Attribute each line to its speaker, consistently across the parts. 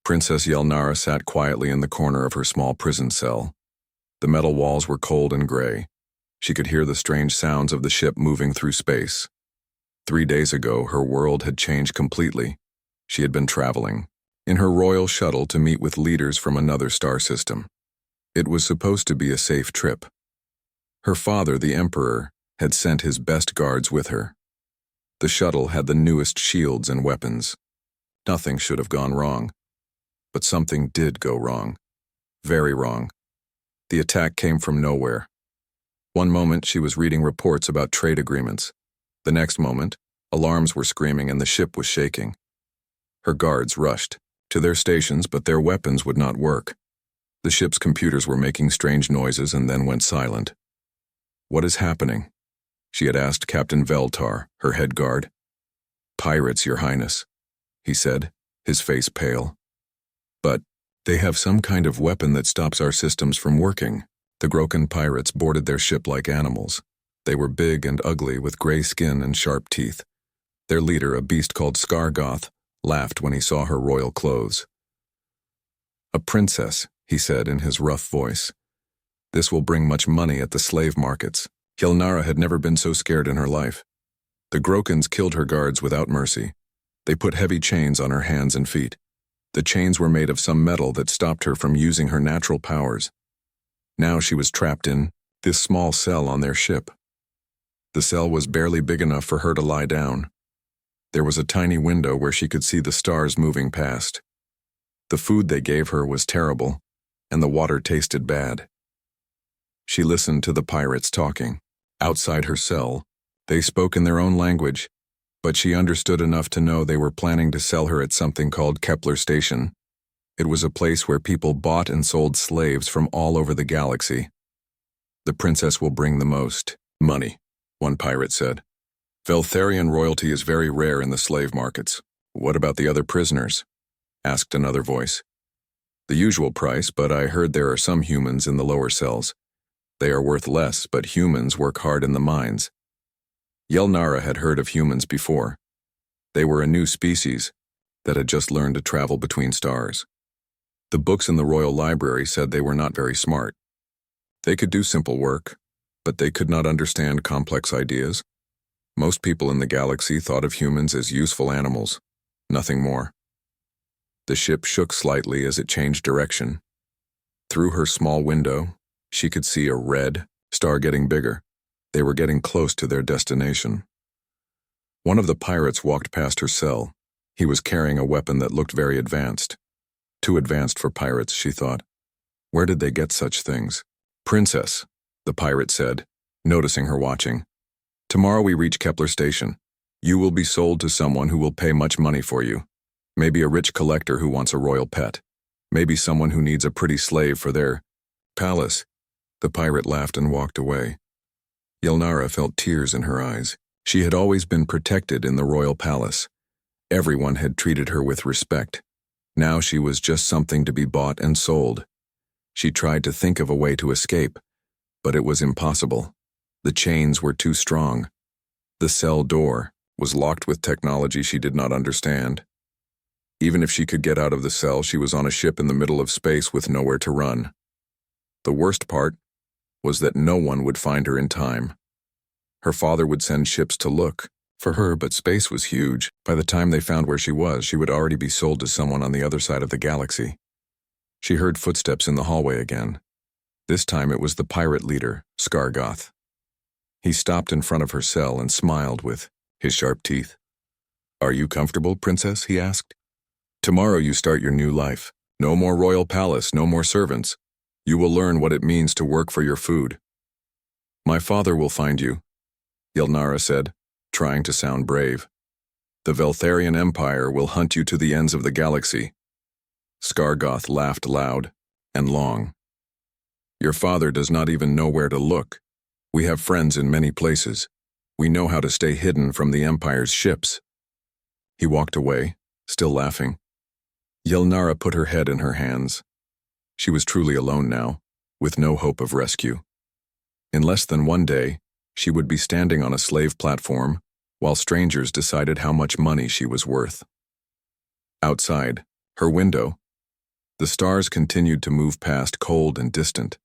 Speaker 1: Princess Yelnara sat quietly in the corner of her small prison cell. The metal walls were cold and gray. She could hear the strange sounds of the ship moving through space. 3 days ago, her world had changed completely. She had been traveling in her royal shuttle to meet with leaders from another star system. It was supposed to be a safe trip. Her father, the Emperor, had sent his best guards with her. The shuttle had the newest shields and weapons. Nothing should have gone wrong. But something did go wrong. Very wrong. The attack came from nowhere. One moment she was reading reports about trade agreements. The next moment, alarms were screaming and the ship was shaking. Her guards rushed to their stations, but their weapons would not work. The ship's computers were making strange noises and then went silent. "What is happening?" she had asked Captain Veltar, her head guard. "Pirates, Your Highness," he said, his face pale. "But they have some kind of weapon that stops our systems from working." The Grokan pirates boarded their ship like animals. They were big and ugly with gray skin and sharp teeth. Their leader, a beast called Skargoth, laughed when he saw her royal clothes. "A princess," he said in his rough voice. "This will bring much money at the slave markets." Yelnara had never been so scared in her life. The Grokans killed her guards without mercy. They put heavy chains on her hands and feet. The chains were made of some metal that stopped her from using her natural powers. Now she was trapped in this small cell on their ship. The cell was barely big enough for her to lie down. There was a tiny window where she could see the stars moving past. The food they gave her was terrible, and the water tasted bad. She listened to the pirates talking. Outside her cell, they spoke in their own language, but she understood enough to know they were planning to sell her at something called Kepler Station. It was a place where people bought and sold slaves from all over the galaxy. "The princess will bring the most money," one pirate said. "Veltharian royalty is very rare in the slave markets." "What about the other prisoners?" asked another voice. "The usual price, but I heard there are some humans in the lower cells. They are worth less, but humans work hard in the mines." Yelnara had heard of humans before. They were a new species that had just learned to travel between stars. The books in the royal library said they were not very smart. They could do simple work, but they could not understand complex ideas. Most people in the galaxy thought of humans as useful animals, nothing more. The ship shook slightly as it changed direction. Through her small window, she could see a red star getting bigger. They were getting close to their destination. One of the pirates walked past her cell. He was carrying a weapon that looked very advanced. Too advanced for pirates, she thought. Where did they get such things? "Princess," the pirate said, noticing her watching. "Tomorrow we reach Kepler Station. You will be sold to someone who will pay much money for you. Maybe a rich collector who wants a royal pet. Maybe someone who needs a pretty slave for their palace." The pirate laughed and walked away. Yelnara felt tears in her eyes. She had always been protected in the royal palace. Everyone had treated her with respect. Now she was just something to be bought and sold. She tried to think of a way to escape, but it was impossible. The chains were too strong. The cell door was locked with technology she did not understand. Even if she could get out of the cell, she was on a ship in the middle of space with nowhere to run. The worst part was that no one would find her in time. Her father would send ships to look for her, but space was huge. By the time they found where she would already be sold to someone on the other side of the galaxy. She heard footsteps in the hallway again. This time it was the pirate leader, Skargoth. He stopped in front of her cell and smiled with his sharp teeth. "Are you comfortable, princess?" he asked. "Tomorrow you start your new life. No more royal palace, no more servants. You will learn what it means to work for your food." "My father will find you," Yelnara said, trying to sound brave. "The Veltharian Empire will hunt you to the ends of the galaxy." Skargoth laughed loud and long. "Your father does not even know where to look. We have friends in many places. We know how to stay hidden from the Empire's ships." He walked away, still laughing. Yelnara put her head in her hands. She was truly alone now, with no hope of rescue. In less than one day, she would be standing on a slave platform, while strangers decided how much money she was worth. Outside, her window, The stars continued to move past, cold and distant.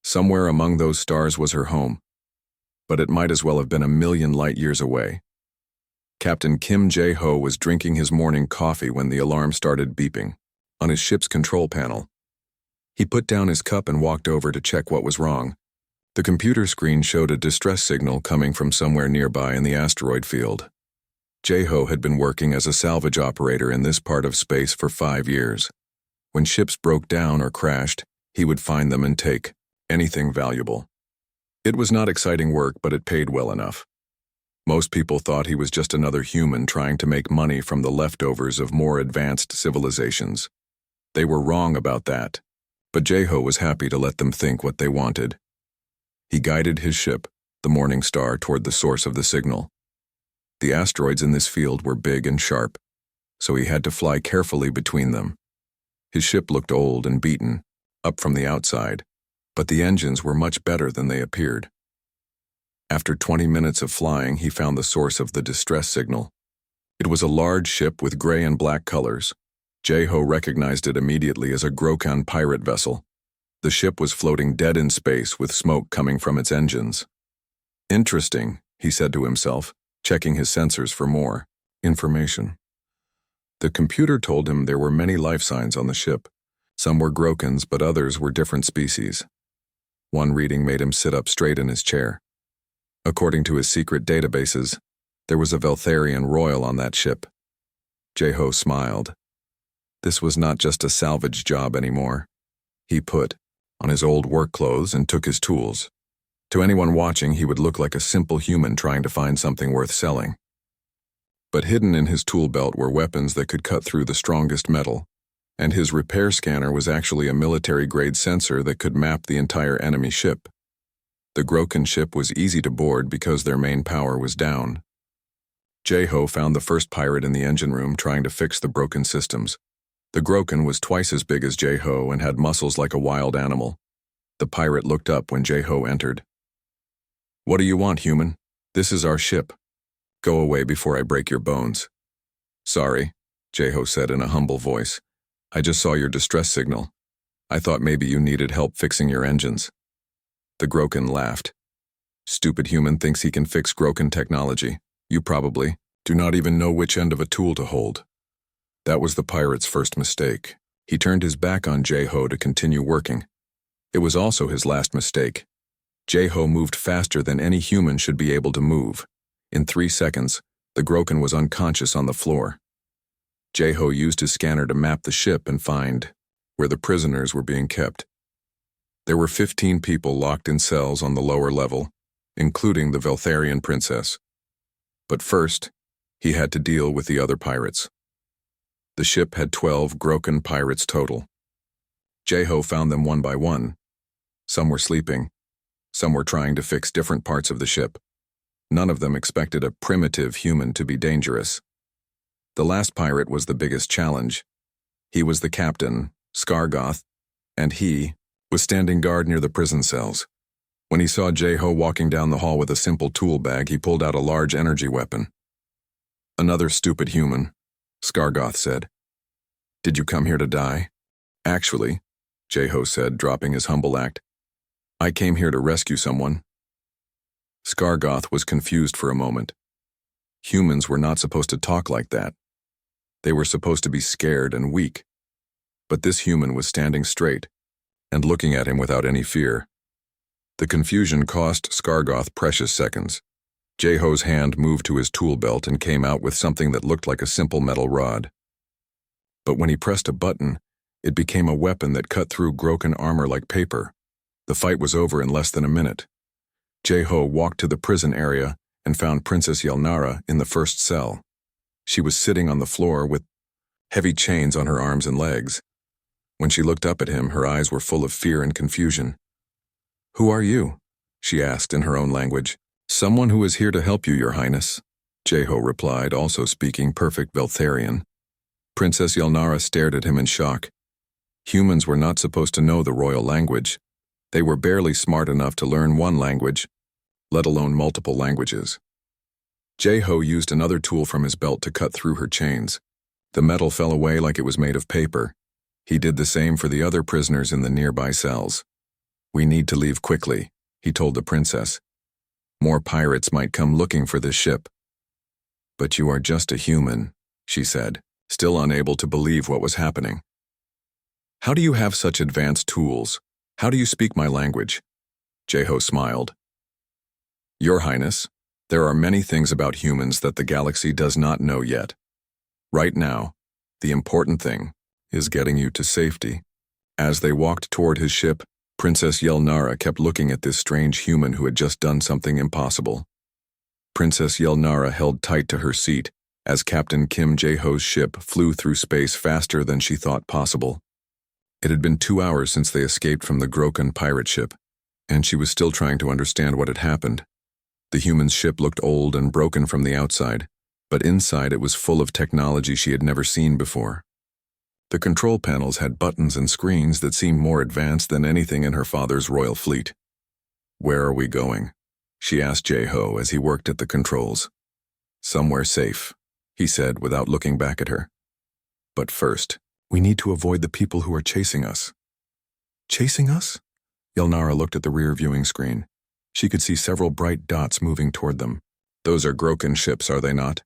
Speaker 1: Somewhere among those stars was her home, but it might as well have been a million light years away. Captain Kim Jae-ho was drinking his morning coffee when the alarm started beeping on his ship's control panel. He put down his cup and walked over to check what was wrong. The computer screen showed a distress signal coming from somewhere nearby in the asteroid field. Jae-ho had been working as a salvage operator in this part of space for 5 years. When ships broke down or crashed, he would find them and take anything valuable. It was not exciting work, but it paid well enough. Most people thought he was just another human trying to make money from the leftovers of more advanced civilizations. They were wrong about that, but Jae-ho was happy to let them think what they wanted. He guided his ship, the Morning Star, toward the source of the signal. The asteroids in this field were big and sharp, so he had to fly carefully between them. His ship looked old and beaten, up from the outside, but the engines were much better than they appeared. After 20 minutes of flying, he found the source of the distress signal. It was a large ship with gray and black colors. Jae-ho recognized it immediately as a Grokan pirate vessel. The ship was floating dead in space with smoke coming from its engines. Interesting, he said to himself, checking his sensors for more information. The computer told him there were many life signs on the ship. Some were Grokans, but others were different species. One reading made him sit up straight in his chair. According to his secret databases, there was a Veltharian royal on that ship. Jae-ho smiled. This was not just a salvage job anymore. He put on his old work clothes and took his tools. To anyone watching, he would look like a simple human trying to find something worth selling. But hidden in his tool belt were weapons that could cut through the strongest metal, and his repair scanner was actually a military-grade sensor that could map the entire enemy ship. The Grokan ship was easy to board because their main power was down. Jae-ho found the first pirate in the engine room trying to fix the broken systems. The Grokan was twice as big as Jae-ho and had muscles like a wild animal. The pirate looked up when Jae-ho entered. "What do you want, human? This is our ship. Go away before I break your bones." "Sorry," Jae-ho said in a humble voice. "I just saw your distress signal. I thought maybe you needed help fixing your engines." The Grokan laughed. "Stupid human thinks he can fix Grokan technology. You probably do not even know which end of a tool to hold." That was the pirate's first mistake. He turned his back on Jae-ho to continue working. It was also his last mistake. Jae-ho moved faster than any human should be able to move. In 3 seconds, the Grokan was unconscious on the floor. Jae-ho used his scanner to map the ship and find where the prisoners were being kept. There were 15 people locked in cells on the lower level, including the Veltharian princess. But first, he had to deal with the other pirates. The ship had 12 Grokan pirates total. Jae-ho found them one by one. Some were sleeping. Some were trying to fix different parts of the ship. None of them expected a primitive human to be dangerous. The last pirate was the biggest challenge. He was the captain, Skargoth, and he was standing guard near the prison cells. When he saw Jae-ho walking down the hall with a simple tool bag, he pulled out a large energy weapon. "Another stupid human," Skargoth said. "Did you come here to die?" "Actually," Jae-ho said, dropping his humble act, "I came here to rescue someone." Skargoth was confused for a moment. Humans were not supposed to talk like that. They were supposed to be scared and weak. But this human was standing straight and looking at him without any fear. The confusion cost Skargoth precious seconds. Jae-ho's hand moved to his tool belt and came out with something that looked like a simple metal rod. But when he pressed a button, it became a weapon that cut through Grokan armor like paper. The fight was over in less than a minute. Jae-ho walked to the prison area and found Princess Yelnara in the first cell. She was sitting on the floor with heavy chains on her arms and legs. When she looked up at him, her eyes were full of fear and confusion. "Who are you?" she asked in her own language. "Someone who is here to help you, Your Highness," Jae-ho replied, also speaking perfect Veltharian. Princess Yelnara stared at him in shock. Humans were not supposed to know the royal language. They were barely smart enough to learn one language, let alone multiple languages. Jae-ho used another tool from his belt to cut through her chains. The metal fell away like it was made of paper. He did the same for the other prisoners in the nearby cells. "We need to leave quickly," he told the princess. "More pirates might come looking for this ship." "But you are just a human," she said, still unable to believe what was happening. "How do you have such advanced tools? How do you speak my language?" Jeho smiled. "Your Highness, there are many things about humans that the galaxy does not know yet. Right now, the important thing is getting you to safety." As they walked toward his ship, Princess Yelnara kept looking at this strange human who had just done something impossible. Princess Yelnara held tight to her seat as Captain Kim Jeho's ship flew through space faster than she thought possible. It had been 2 hours since they escaped from the Grokan pirate ship, and she was still trying to understand what had happened. The human's ship looked old and broken from the outside, but inside it was full of technology she had never seen before. The control panels had buttons and screens that seemed more advanced than anything in her father's royal fleet. "Where are we going?" she asked Jeho as he worked at the controls. "Somewhere safe," he said without looking back at her. "But first, we need to avoid the people who are chasing us." "Chasing us?" Yelnara looked at the rear viewing screen. She could see several bright dots moving toward them. "Those are Grokan ships, are they not?"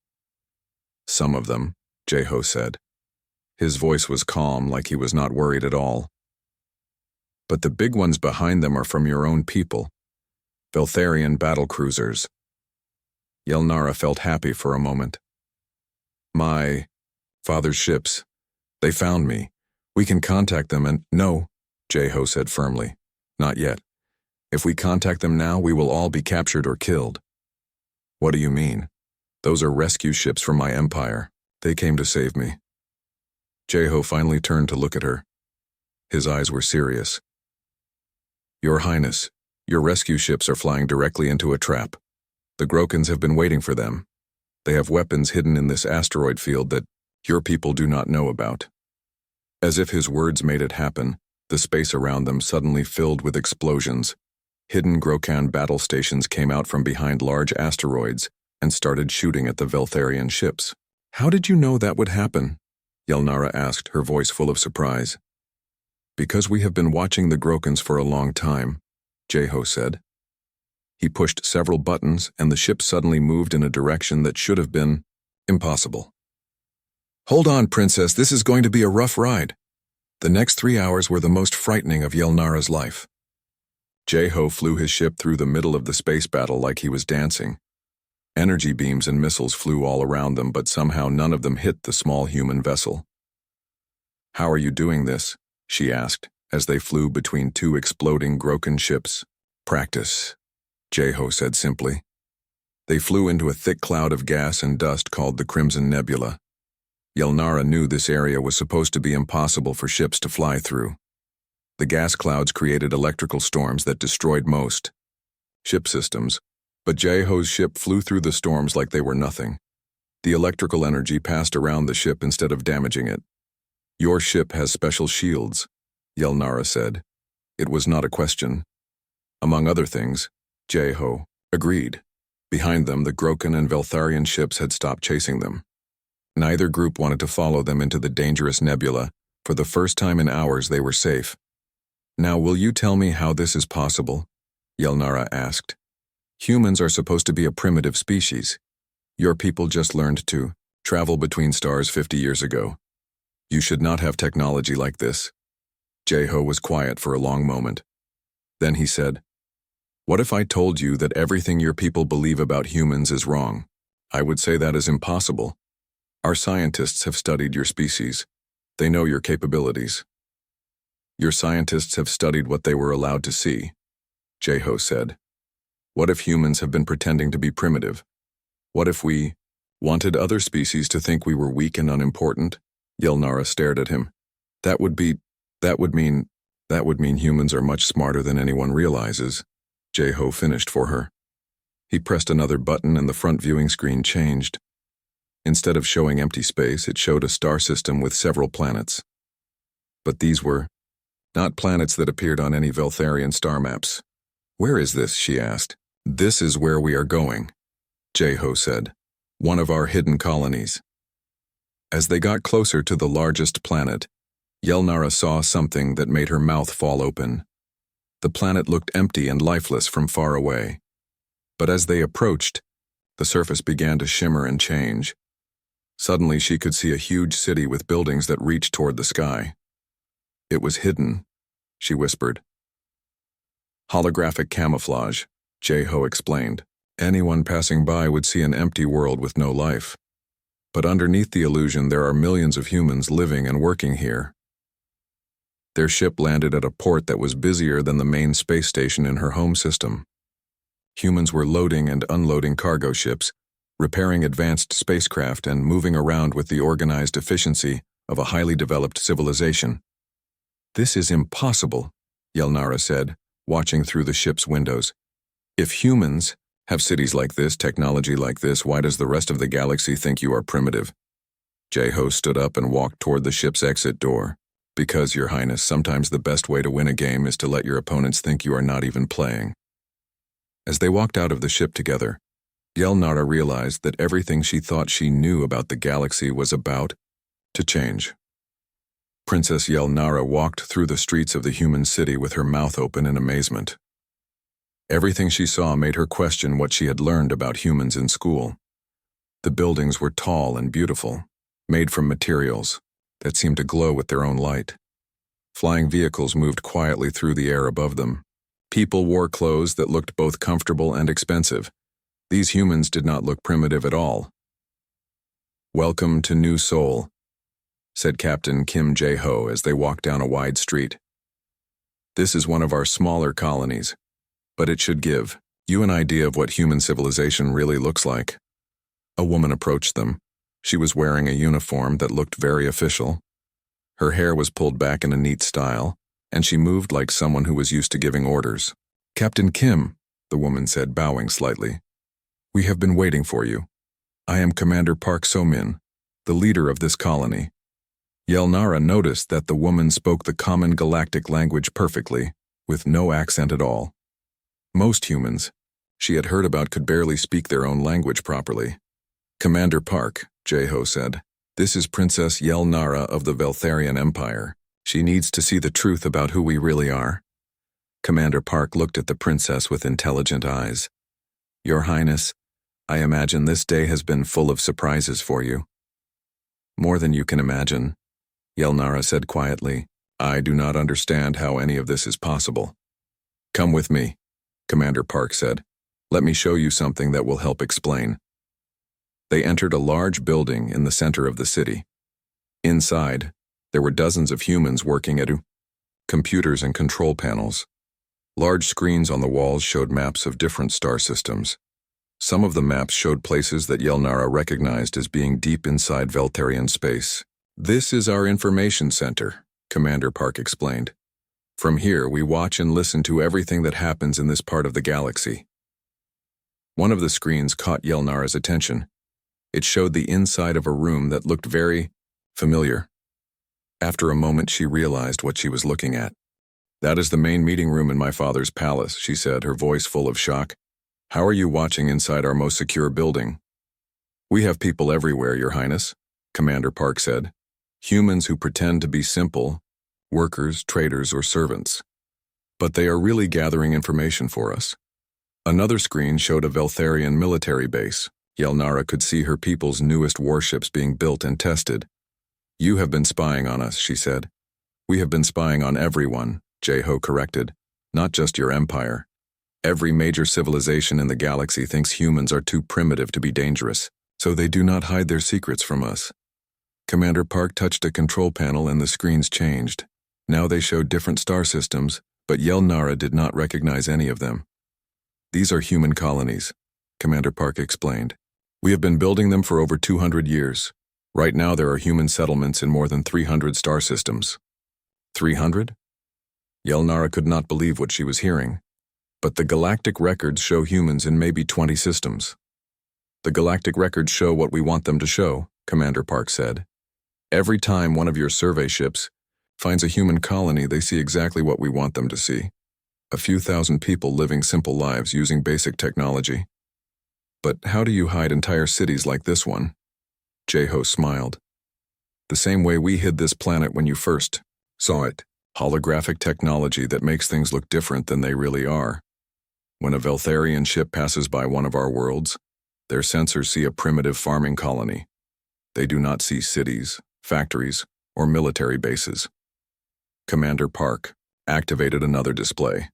Speaker 1: "Some of them," Jeho said. His voice was calm, like he was not worried at all. "But the big ones behind them are from your own people. Veltharian battle cruisers." Yelnara felt happy for a moment. "My father's ships. They found me. We can contact them and—" "No," Jeho said firmly. "Not yet. If we contact them now, we will all be captured or killed." "What do you mean?" "Those are rescue ships from my empire. They came to save me." Jeho finally turned to look at her. His eyes were serious. "Your Highness, your rescue ships are flying directly into a trap. The Grokans have been waiting for them. They have weapons hidden in this asteroid field that your people do not know about." As if his words made it happen, the space around them suddenly filled with explosions. Hidden Grokan battle stations came out from behind large asteroids and started shooting at the Veltharian ships. "How did you know that would happen?" Yelnara asked, her voice full of surprise. "Because we have been watching the Grokans for a long time," Jeho said. He pushed several buttons, and the ship suddenly moved in a direction that should have been impossible. "Hold on, Princess, this is going to be a rough ride." The next 3 hours were the most frightening of Yelnara's life. Jeho flew his ship through the middle of the space battle like he was dancing. Energy beams and missiles flew all around them, but somehow none of them hit the small human vessel. "How are you doing this?" she asked, as they flew between 2 exploding Grokan ships. "Practice," Jeho said simply. They flew into a thick cloud of gas and dust called the Crimson Nebula. Yelnara knew this area was supposed to be impossible for ships to fly through. The gas clouds created electrical storms that destroyed most ship systems, but Jeho's ship flew through the storms like they were nothing. The electrical energy passed around the ship instead of damaging it. "Your ship has special shields," Yelnara said. It was not a question. Among other things, Jeho agreed. Behind them, the Grokan and Veltharian ships had stopped chasing them. Neither group wanted to follow them into the dangerous nebula. For the first time in hours, they were safe. "Now, will you tell me how this is possible?" Yelnara asked. "Humans are supposed to be a primitive species. Your people just learned to travel between stars 50 years ago. You should not have technology like this." Jeho was quiet for a long moment. Then he said, "What if I told you that everything your people believe about humans is wrong?" "I would say that is impossible. Our scientists have studied your species. They know your capabilities." "Your scientists have studied what they were allowed to see," Jeho said. "What if humans have been pretending to be primitive? What if we wanted other species to think we were weak and unimportant?" Yelnara stared at him. That would mean humans are much smarter than anyone realizes," Jeho finished for her. He pressed another button and the front viewing screen changed. Instead of showing empty space, it showed a star system with several planets. But these were not planets that appeared on any Veltharian star maps. "Where is this?" she asked. "This is where we are going," Jeho said. "One of our hidden colonies." As they got closer to the largest planet, Yelnara saw something that made her mouth fall open. The planet looked empty and lifeless from far away. But as they approached, the surface began to shimmer and change. Suddenly she could see a huge city with buildings that reached toward the sky. It was hidden, she whispered. Holographic camouflage, Jay-Ho explained. Anyone passing by would see an empty world with no life. But underneath the illusion there are millions of humans living and working here. Their ship landed at a port that was busier than the main space station in her home system. Humans were loading and unloading cargo ships, repairing advanced spacecraft, and moving around with the organized efficiency of a highly developed civilization. "This is impossible," Yelnara said, watching through the ship's windows. "If humans have cities like this, technology like this, why does the rest of the galaxy think you are primitive?" Jay-Ho stood up and walked toward the ship's exit door. "Because, Your Highness, sometimes the best way to win a game is to let your opponents think you are not even playing." As they walked out of the ship together, Yelnara realized that everything she thought she knew about the galaxy was about to change. Princess Yelnara walked through the streets of the human city with her mouth open in amazement. Everything she saw made her question what she had learned about humans in school. The buildings were tall and beautiful, made from materials that seemed to glow with their own light. Flying vehicles moved quietly through the air above them. People wore clothes that looked both comfortable and expensive. These humans did not look primitive at all. "Welcome to New Seoul," said Captain Kim Jae-ho as they walked down a wide street. "This is one of our smaller colonies, but it should give you an idea of what human civilization really looks like." A woman approached them. She was wearing a uniform that looked very official. Her hair was pulled back in a neat style, and she moved like someone who was used to giving orders. "Captain Kim," the woman said, bowing slightly. "We have been waiting for you. I am Commander Park So-min, the leader of this colony." Yelnara noticed that the woman spoke the common galactic language perfectly, with no accent at all. Most humans she had heard about could barely speak their own language properly. "Commander Park," Jay-Ho said, "this is Princess Yelnara of the Veltharian Empire. She needs to see the truth about who we really are." Commander Park looked at the princess with intelligent eyes. "Your Highness, I imagine this day has been full of surprises for you." "More than you can imagine," Yelnara said quietly. "I do not understand how any of this is possible." "Come with me," Commander Park said. "Let me show you something that will help explain." They entered a large building in the center of the city. Inside, there were dozens of humans working at computers and control panels. Large screens on the walls showed maps of different star systems. Some of the maps showed places that Yelnara recognized as being deep inside Veltharian space. "This is our information center," Commander Park explained. "From here, we watch and listen to everything that happens in this part of the galaxy." One of the screens caught Yelnara's attention. It showed the inside of a room that looked very familiar. After a moment, she realized what she was looking at. "That is the main meeting room in my father's palace," she said, her voice full of shock. "How are you watching inside our most secure building?" "We have people everywhere, Your Highness," Commander Park said. "Humans who pretend to be simple, workers, traders, or servants. But they are really gathering information for us." Another screen showed a Veltharian military base. Yelnara could see her people's newest warships being built and tested. "You have been spying on us," she said. "We have been spying on everyone," Jay-Ho corrected. "Not just your empire. Every major civilization in the galaxy thinks humans are too primitive to be dangerous, so they do not hide their secrets from us." Commander Park touched a control panel and the screens changed. Now they showed different star systems, but Yelnara did not recognize any of them. "These are human colonies," Commander Park explained. "We have been building them for over 200 years. Right now there are human settlements in more than 300 star systems." 300? Yelnara could not believe what she was hearing. "But the galactic records show humans in maybe 20 systems." "The galactic records show what we want them to show," Commander Park said. "Every time one of your survey ships finds a human colony, they see exactly what we want them to see. A few thousand people living simple lives using basic technology." "But how do you hide entire cities like this one?" Jay-Ho smiled. "The same way we hid this planet when you first Saw it. Holographic technology that makes things look different than they really are. When a Veltharian ship passes by one of our worlds, their sensors see a primitive farming colony. They do not see cities, factories, or military bases. Commander Park activated another display.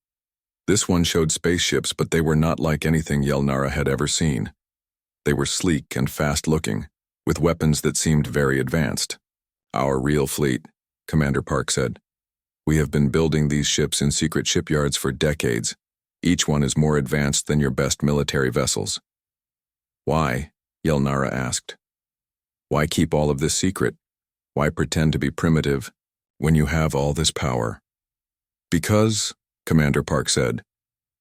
Speaker 1: This one showed spaceships, but they were not like anything Yelnara had ever seen. They were sleek and fast-looking, with weapons that seemed very advanced. Our real fleet, Commander Park said. We have been building these ships in secret shipyards for decades. Each one is more advanced than your best military vessels. Why? Yelnara asked. Why keep all of this secret? Why pretend to be primitive when you have all this power? Because, Commander Park said,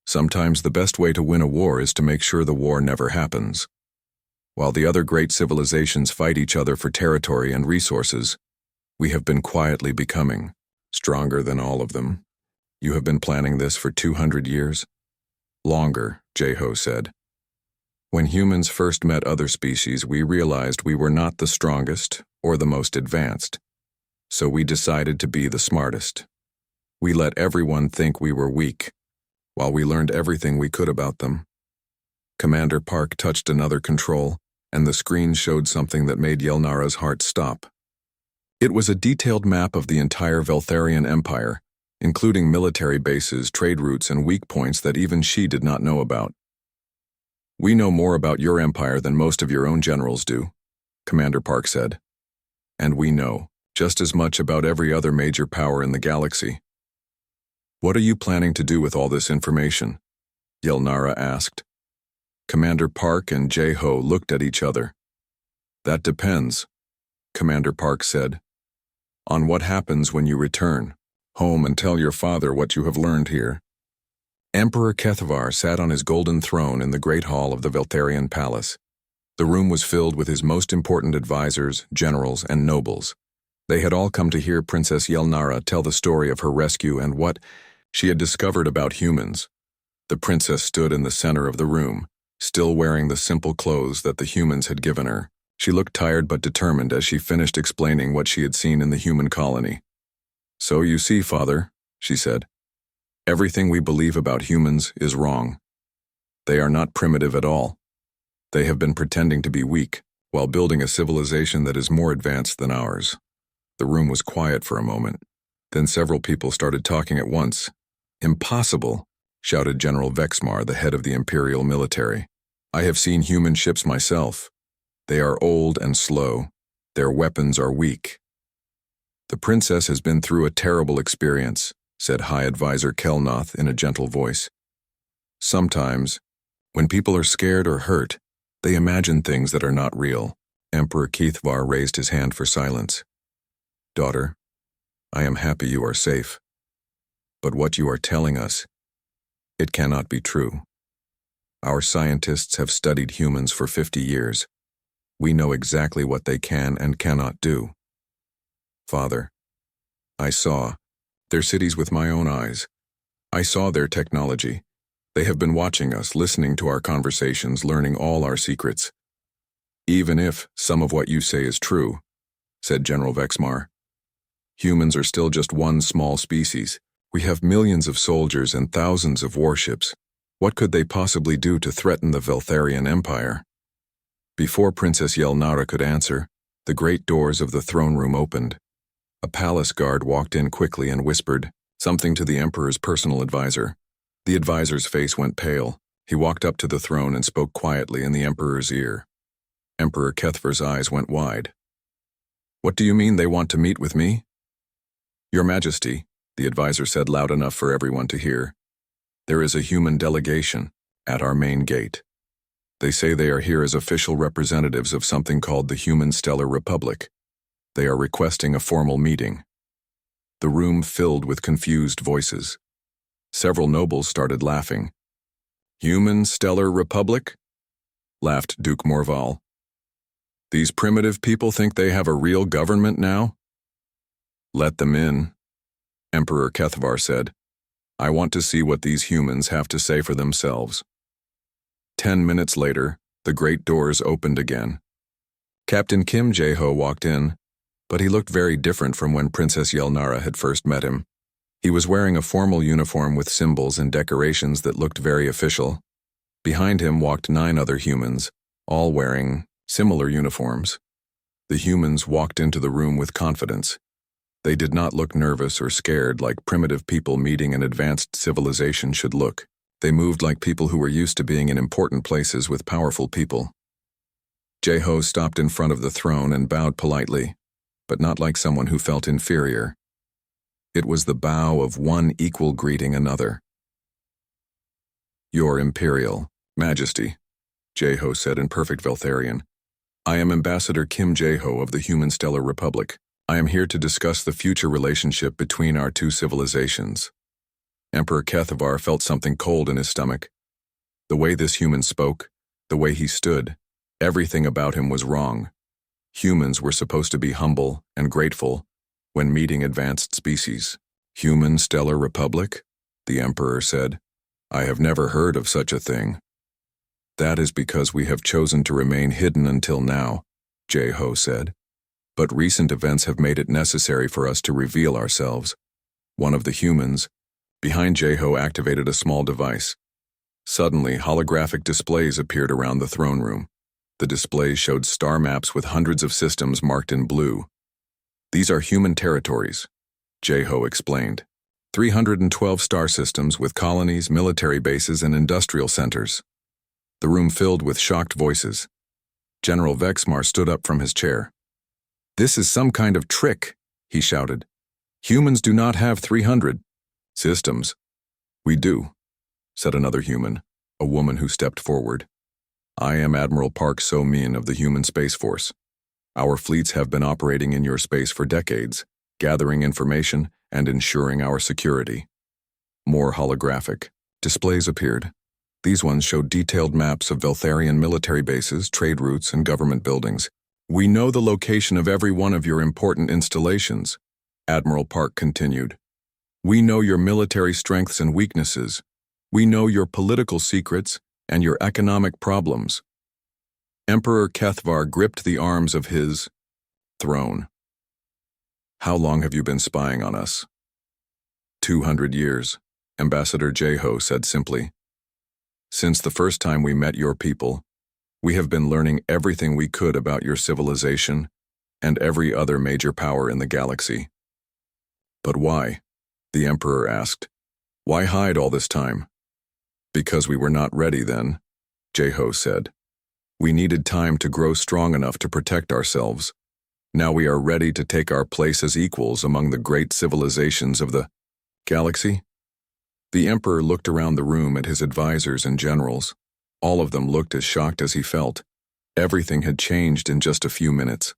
Speaker 1: sometimes the best way to win a war is to make sure the war never happens. While the other great civilizations fight each other for territory and resources, we have been quietly becoming stronger than all of them. You have been planning this for 200 years? Longer, Jeho said. When humans first met other species, we realized we were not the strongest or the most advanced. So we decided to be the smartest. We let everyone think we were weak, while we learned everything we could about them. Commander Park touched another control, and the screen showed something that made Yelnara's heart stop. It was a detailed map of the entire Veltharian Empire, including military bases, trade routes, and weak points that even she did not know about. We know more about your empire than most of your own generals do, Commander Park said. And we know just as much about every other major power in the galaxy. What are you planning to do with all this information? Yelnara asked. Commander Park and Jeho looked at each other. That depends, Commander Park said, on what happens when you return home and tell your father what you have learned here. Emperor Kethvar sat on his golden throne in the great hall of the Veltharian palace. The room was filled with his most important advisors, generals, and nobles. They had all come to hear Princess Yelnara tell the story of her rescue and what she had discovered about humans. The princess stood in the center of the room, still wearing the simple clothes that the humans had given her. She looked tired but determined as she finished explaining what she had seen in the human colony. So you see, Father, she said, everything we believe about humans is wrong. They are not primitive at all. They have been pretending to be weak while building a civilization that is more advanced than ours. The room was quiet for a moment. Then several people started talking at once. Impossible, shouted General Vexmar, the head of the Imperial military. I have seen human ships myself. They are old and slow. Their weapons are weak. The princess has been through a terrible experience, said High Advisor Kelnoth in a gentle voice. Sometimes, when people are scared or hurt, they imagine things that are not real. Emperor Kethvar raised his hand for silence. Daughter, I am happy you are safe. But what you are telling us, it cannot be true. Our scientists have studied humans for 50 years. We know exactly what they can and cannot do. Father, I saw their cities with my own eyes. I saw their technology. They have been watching us, listening to our conversations, learning all our secrets. Even if some of what you say is true, said General Vexmar, humans are still just one small species. We have millions of soldiers and thousands of warships. What could they possibly do to threaten the Veltharian Empire? Before Princess Yelnara could answer, the great doors of the throne room opened. A palace guard walked in quickly and whispered something to the Emperor's personal advisor. The advisor's face went pale. He walked up to the throne and spoke quietly in the Emperor's ear. Emperor Kethvar's eyes went wide. What do you mean they want to meet with me? Your Majesty, the advisor said loud enough for everyone to hear. There is a human delegation at our main gate. They say they are here as official representatives of something called the Human Stellar Republic. They are requesting a formal meeting. The room filled with confused voices. Several nobles started laughing. Human Stellar Republic? Laughed Duke Morval. These primitive people think they have a real government now? Let them in, Emperor Kethvar said. I want to see what these humans have to say for themselves. 10 minutes later, the great doors opened again. Captain Kim Jeho walked in. But he looked very different from when Princess Yelnara had first met him. He was wearing a formal uniform with symbols and decorations that looked very official. Behind him walked 9 other humans, all wearing similar uniforms. The humans walked into the room with confidence. They did not look nervous or scared like primitive people meeting an advanced civilization should look. They moved like people who were used to being in important places with powerful people. Jeho stopped in front of the throne and bowed politely, but not like someone who felt inferior. It was the bow of one equal greeting another. "Your Imperial Majesty," Jeho said in perfect Veltharian. "I am Ambassador Kim Jeho of the Human Stellar Republic. I am here to discuss the future relationship between our 2 civilizations." Emperor Kethavar felt something cold in his stomach. The way this human spoke, the way he stood, everything about him was wrong. Humans were supposed to be humble and grateful when meeting advanced species. "Human Stellar Republic?" the Emperor said. "I have never heard of such a thing." "That is because we have chosen to remain hidden until now," Jeho said. "But recent events have made it necessary for us to reveal ourselves." One of the humans behind Jeho activated a small device. Suddenly, holographic displays appeared around the throne room. The displays showed star maps with hundreds of systems marked in blue. "These are human territories," Jeho explained. 312 star systems with colonies, military bases, and industrial centers. The room filled with shocked voices. General Vexmar stood up from his chair. "This is some kind of trick," he shouted. "Humans do not have 300 systems." "We do," said another human, a woman who stepped forward. "I am Admiral Park So-min of the Human Space Force. Our fleets have been operating in your space for decades, gathering information and ensuring our security." More holographic displays appeared. These ones showed detailed maps of Veltharian military bases, trade routes, and government buildings. "We know the location of every one of your important installations," Admiral Park continued. "We know your military strengths and weaknesses. We know your political secrets and your economic problems." Emperor Kethvar gripped the arms of his throne. "How long have you been spying on us?" 200 years, Ambassador Jeho said simply. "Since the first time we met your people, we have been learning everything we could about your civilization and every other major power in the galaxy." "But why?" the Emperor asked. "Why hide all this time?" "Because we were not ready then," Jeho said. "We needed time to grow strong enough to protect ourselves. Now we are ready to take our place as equals among the great civilizations of the galaxy." The Emperor looked around the room at his advisors and generals. All of them looked as shocked as he felt. Everything had changed in just a few minutes.